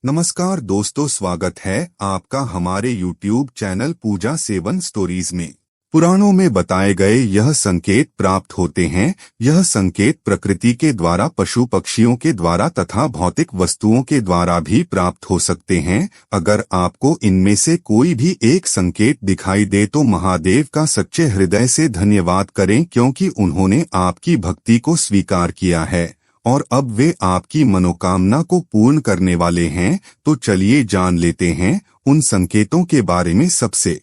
नमस्कार दोस्तों, स्वागत है आपका हमारे YouTube चैनल पूजा 7 स्टोरीज में। पुराणों में बताए गए यह संकेत प्राप्त होते हैं। यह संकेत प्रकृति के द्वारा, पशु पक्षियों के द्वारा तथा भौतिक वस्तुओं के द्वारा भी प्राप्त हो सकते हैं। अगर आपको इनमें से कोई भी एक संकेत दिखाई दे तो महादेव का सच्चे हृदय से धन्यवाद करें, क्योंकि उन्होंने आपकी भक्ति को स्वीकार किया है और अब वे आपकी मनोकामना को पूर्ण करने वाले हैं। तो चलिए जान लेते हैं उन संकेतों के बारे में। सबसे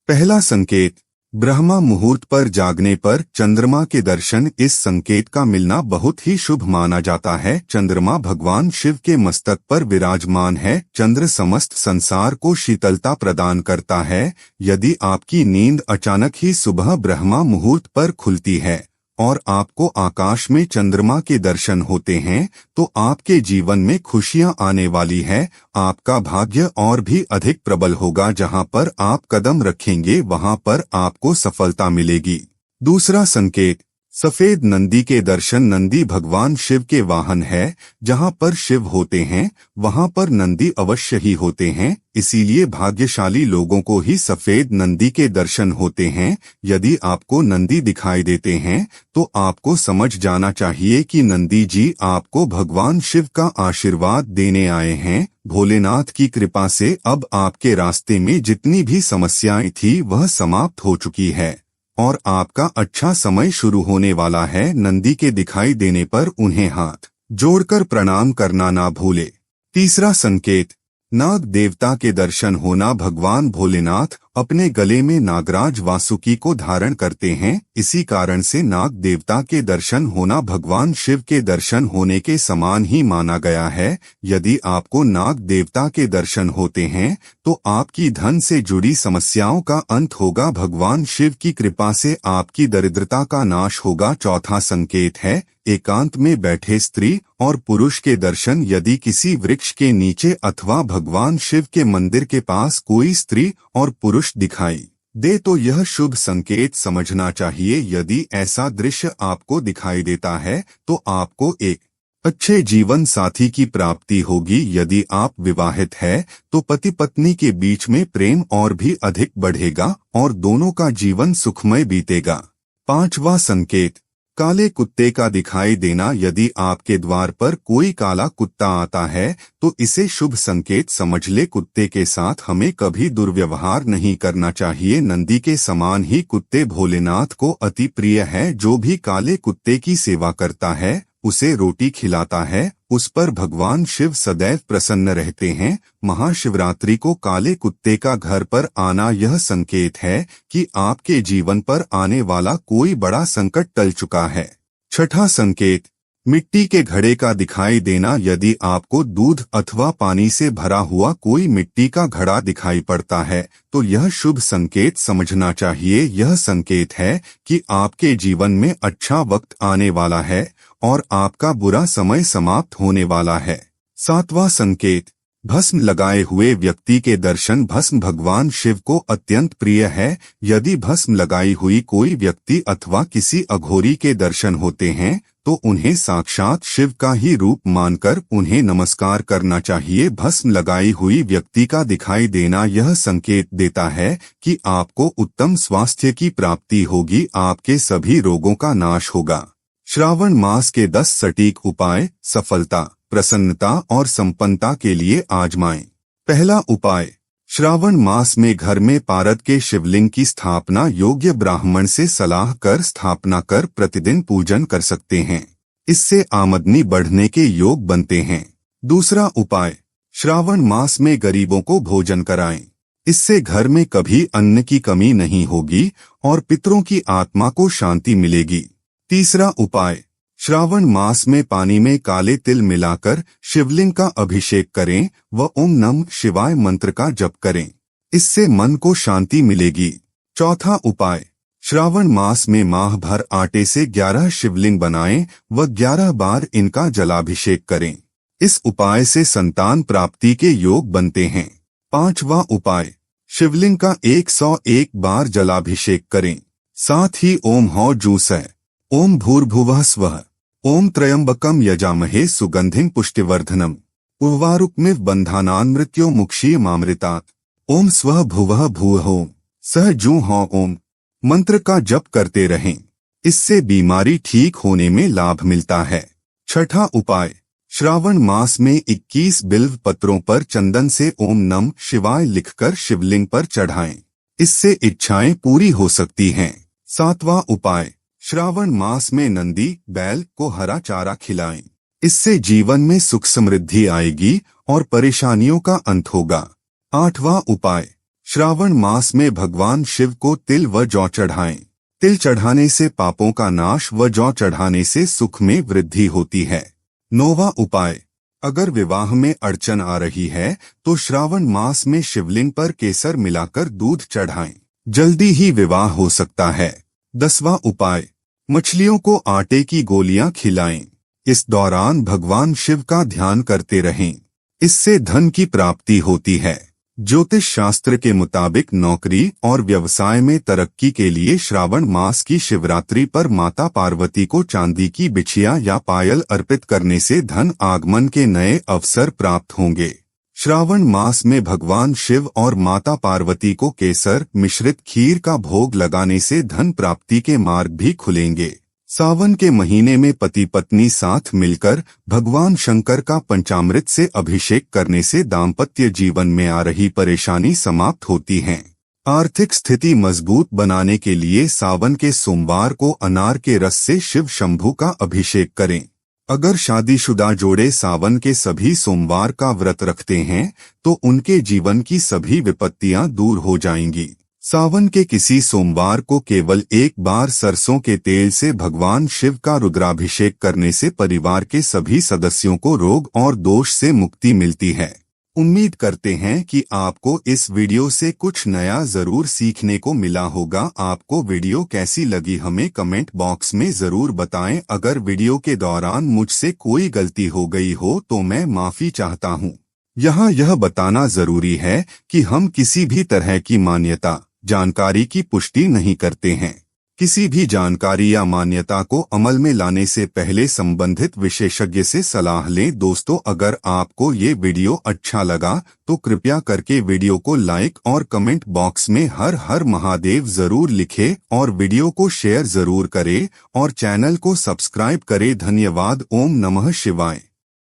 पहला संकेत, ब्रह्मा मुहूर्त पर जागने पर चंद्रमा के दर्शन। इस संकेत का मिलना बहुत ही शुभ माना जाता है। चंद्रमा भगवान शिव के मस्तक पर विराजमान है। चंद्र समस्त संसार को शीतलता प्रदान करता है। यदि आपकी नींद अचानक ही सुबह ब्रह्मा मुहूर्त पर खुलती है और आपको आकाश में चंद्रमा के दर्शन होते हैं तो आपके जीवन में खुशियां आने वाली है। आपका भाग्य और भी अधिक प्रबल होगा। जहां पर आप कदम रखेंगे वहां पर आपको सफलता मिलेगी। दूसरा संकेत, सफेद नंदी के दर्शन। नंदी भगवान शिव के वाहन है। जहां पर शिव होते हैं वहां पर नंदी अवश्य ही होते हैं। इसीलिए भाग्यशाली लोगों को ही सफेद नंदी के दर्शन होते हैं। यदि आपको नंदी दिखाई देते हैं तो आपको समझ जाना चाहिए कि नंदी जी आपको भगवान शिव का आशीर्वाद देने आए हैं। भोलेनाथ की कृपा से अब आपके रास्ते में जितनी भी समस्याएं थी वह समाप्त हो चुकी है और आपका अच्छा समय शुरू होने वाला है। नंदी के दिखाई देने पर उन्हें हाथ जोड़कर प्रणाम करना ना भूले। तीसरा संकेत, नाग देवता के दर्शन होना। भगवान भोलेनाथ अपने गले में नागराज वासुकी को धारण करते हैं। इसी कारण से नाग देवता के दर्शन होना भगवान शिव के दर्शन होने के समान ही माना गया है। यदि आपको नाग देवता के दर्शन होते हैं तो आपकी धन से जुड़ी समस्याओं का अंत होगा। भगवान शिव की कृपा से आपकी दरिद्रता का नाश होगा। चौथा संकेत है, एकांत में बैठे स्त्री और पुरुष के दर्शन। यदि किसी वृक्ष के नीचे अथवा भगवान शिव के मंदिर के पास कोई स्त्री और पुरुष दिखाई दे तो यह शुभ संकेत समझना चाहिए। यदि ऐसा दृश्य आपको दिखाई देता है तो आपको एक अच्छे जीवन साथी की प्राप्ति होगी। यदि आप विवाहित हैं तो पति पत्नी के बीच में प्रेम और भी अधिक बढ़ेगा और दोनों का जीवन सुखमय बीतेगा। पांचवा संकेत, काले कुत्ते का दिखाई देना। यदि आपके द्वार पर कोई काला कुत्ता आता है तो इसे शुभ संकेत समझ ले। कुत्ते के साथ हमें कभी दुर्व्यवहार नहीं करना चाहिए। नंदी के समान ही कुत्ते भोलेनाथ को अति प्रिय है। जो भी काले कुत्ते की सेवा करता है, उसे रोटी खिलाता है, उस पर भगवान शिव सदैव प्रसन्न रहते हैं। महाशिवरात्रि को काले कुत्ते का घर पर आना यह संकेत है कि आपके जीवन पर आने वाला कोई बड़ा संकट टल चुका है। छठा संकेत, मिट्टी के घड़े का दिखाई देना। यदि आपको दूध अथवा पानी से भरा हुआ कोई मिट्टी का घड़ा दिखाई पड़ता है तो यह शुभ संकेत समझना चाहिए। यह संकेत है कि आपके जीवन में अच्छा वक्त आने वाला है और आपका बुरा समय समाप्त होने वाला है। सातवां संकेत, भस्म लगाए हुए व्यक्ति के दर्शन। भस्म भगवान शिव को अत्यंत प्रिय है। यदि भस्म लगाई हुई कोई व्यक्ति अथवा किसी अघोरी के दर्शन होते हैं तो उन्हें साक्षात शिव का ही रूप मानकर उन्हें नमस्कार करना चाहिए। भस्म लगाई हुई व्यक्ति का दिखाई देना यह संकेत देता है कि आपको उत्तम स्वास्थ्य की प्राप्ति होगी। आपके सभी रोगों का नाश होगा। श्रावण मास के 10 सटीक उपाय सफलता, प्रसन्नता और संपन्नता के लिए आजमाएं। पहला उपाय, श्रावण मास में घर में पारद के शिवलिंग की स्थापना। योग्य ब्राह्मण से सलाह कर स्थापना कर प्रतिदिन पूजन कर सकते हैं। इससे आमदनी बढ़ने के योग बनते हैं। दूसरा उपाय, श्रावण मास में गरीबों को भोजन कराएं। इससे घर में कभी अन्न की कमी नहीं होगी और पितरों की आत्मा को शांति मिलेगी। तीसरा उपाय, श्रावण मास में पानी में काले तिल मिलाकर शिवलिंग का अभिषेक करें व ओम नमः शिवाय मंत्र का जप करें। इससे मन को शांति मिलेगी। चौथा उपाय, श्रावण मास में माह भर आटे से 11 शिवलिंग बनाएं व 11 बार इनका जलाभिषेक करें। इस उपाय से संतान प्राप्ति के योग बनते हैं। पांचवा उपाय, शिवलिंग का 101 बार जलाभिषेक करें। साथ ही ओम हौ जूसः, ओम भूर्भुवः स्वः, ओम त्र्यंबकम यजामहे सुगंधिं पुष्टिवर्धनम, उर्वारुक्मिव बंधानान् मृत्यो मुक्षीयमामृतात्। ओम स्वः भुवः भूः ओम सह जू हौ ओम मंत्र का जप करते रहें। इससे बीमारी ठीक होने में लाभ मिलता है। छठा उपाय, श्रावण मास में 21 बिल्व पत्रों पर चंदन से ओम नमः शिवाय लिखकर शिवलिंग पर चढ़ाएं। इससे इच्छाएं पूरी हो सकती हैं। सातवां उपाय, श्रावण मास में नंदी बैल को हरा चारा खिलाएं। इससे जीवन में सुख समृद्धि आएगी और परेशानियों का अंत होगा। आठवां उपाय, श्रावण मास में भगवान शिव को तिल व जौ चढ़ाएं। तिल चढ़ाने से पापों का नाश व जौ चढ़ाने से सुख में वृद्धि होती है। नौवां उपाय, अगर विवाह में अड़चन आ रही है तो श्रावण मास में शिवलिंग पर केसर मिलाकर दूध चढ़ाएं। जल्दी ही विवाह हो सकता है। 10वां उपाय, मछलियों को आटे की गोलियां खिलाएं। इस दौरान भगवान शिव का ध्यान करते रहें। इससे धन की प्राप्ति होती है। ज्योतिष शास्त्र के मुताबिक नौकरी और व्यवसाय में तरक्की के लिए श्रावण मास की शिवरात्रि पर माता पार्वती को चांदी की बिछिया या पायल अर्पित करने से धन आगमन के नए अवसर प्राप्त होंगे। श्रावण मास में भगवान शिव और माता पार्वती को केसर मिश्रित खीर का भोग लगाने से धन प्राप्ति के मार्ग भी खुलेंगे। सावन के महीने में पति पत्नी साथ मिलकर भगवान शंकर का पंचामृत से अभिषेक करने से दाम्पत्य जीवन में आ रही परेशानी समाप्त होती है। आर्थिक स्थिति मजबूत बनाने के लिए सावन के सोमवार को अनार के रस से शिव शंभू का अभिषेक करें। अगर शादीशुदा जोड़े सावन के सभी सोमवार का व्रत रखते हैं तो उनके जीवन की सभी विपत्तियां दूर हो जाएंगी। सावन के किसी सोमवार को केवल एक बार सरसों के तेल से भगवान शिव का रुद्राभिषेक करने से परिवार के सभी सदस्यों को रोग और दोष से मुक्ति मिलती है। उम्मीद करते हैं कि आपको इस वीडियो से कुछ नया जरूर सीखने को मिला होगा। आपको वीडियो कैसी लगी हमें कमेंट बॉक्स में जरूर बताएं। अगर वीडियो के दौरान मुझसे कोई गलती हो गई हो तो मैं माफी चाहता हूं। यहाँ यह बताना जरूरी है कि हम किसी भी तरह की मान्यता जानकारी की पुष्टि नहीं करते हैं। किसी भी जानकारी या मान्यता को अमल में लाने से पहले संबंधित विशेषज्ञ से सलाह लें। दोस्तों, अगर आपको ये वीडियो अच्छा लगा तो कृपया करके वीडियो को लाइक और कमेंट बॉक्स में हर हर महादेव जरूर लिखें और वीडियो को शेयर जरूर करें और चैनल को सब्सक्राइब करें। धन्यवाद। ओम नमः शिवाय।